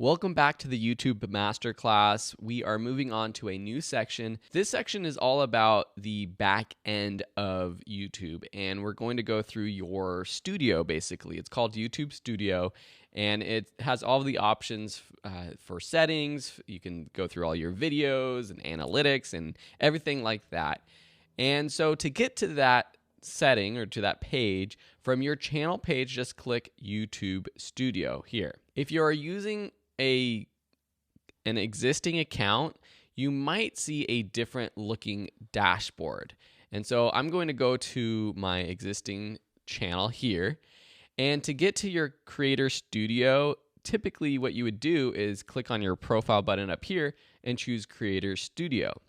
Welcome back to the YouTube Masterclass. We are moving on to a new section. This section is all about the back end of YouTube, and we're going to go through your studio, basically. It's called YouTube Studio, and it has all the options for settings. You can go through all your videos and analytics and everything like that. And so to get to that setting or to that page, from your channel page, just click YouTube Studio here. If you are using an existing account, you might see a different looking dashboard. And so I'm going to go to my existing channel here. And to get to your Creator Studio, typically what you would do is click on your profile button up here and choose Creator Studio.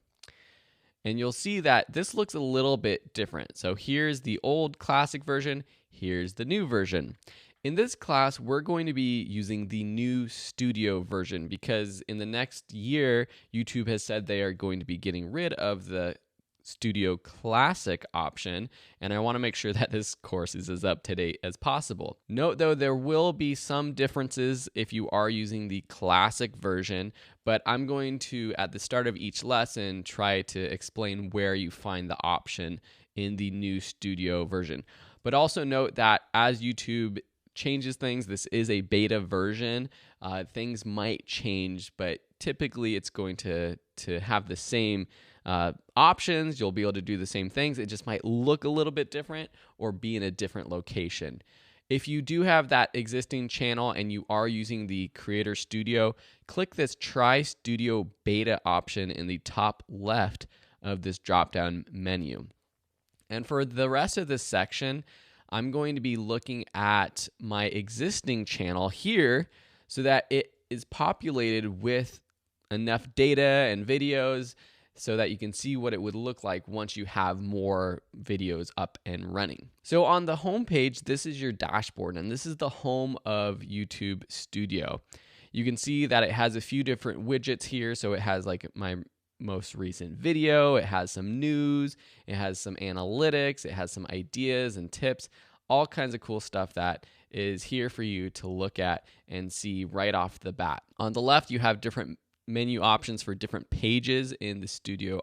And you'll see that this looks a little bit different. So here's the old classic version, here's the new version. In this class, we're going to be using the new Studio version because in the next year, YouTube has said they are going to be getting rid of the Studio Classic option, and I want to make sure that this course is as up to date as possible. Note though, there will be some differences if you are using the Classic version, but I'm going to, at the start of each lesson, try to explain where you find the option in the new Studio version. But also note that as YouTube changes things, this is a beta version. Things might change, but typically it's going to have the same options. You'll be able to do the same things. It just might look a little bit different or be in a different location. If you do have that existing channel and you are using the Creator Studio, click this Try Studio Beta option in the top left of this drop-down menu. And for the rest of this section, I'm going to be looking at my existing channel here so that it is populated with enough data and videos so that you can see what it would look like once you have more videos up and running. So on the home page, this is your dashboard, and this is the home of YouTube Studio. You can see that it has a few different widgets here. So it has like my most recent video, it has some news, it has some analytics, it has some ideas and tips, all kinds of cool stuff that is here for you to look at and see right off the bat. On the left, you have different menu options for different pages in the studio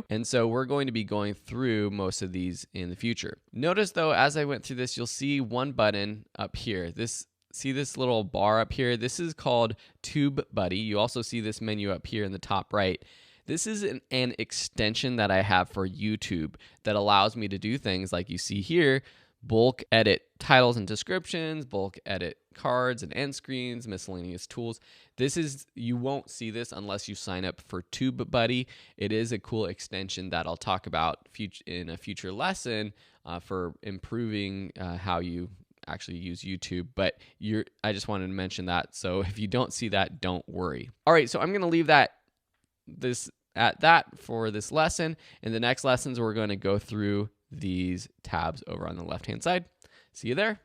and so we're going to be going through most of these in the future. Notice though, as I went through this, you'll see one button up here. See this little bar up here? This is called TubeBuddy. You also see this menu up here in the top right. This is an extension that I have for YouTube that allows me to do things like you see here: bulk edit titles and descriptions, bulk edit cards and end screens, miscellaneous tools. You won't see this unless you sign up for TubeBuddy. It is a cool extension that I'll talk about in a future lesson for improving how you actually use YouTube, but I just wanted to mention that. So if you don't see that, don't worry. All right, so I'm going to leave that for this lesson. In the next lessons, we're going to go through these tabs over on the left-hand side. See you there.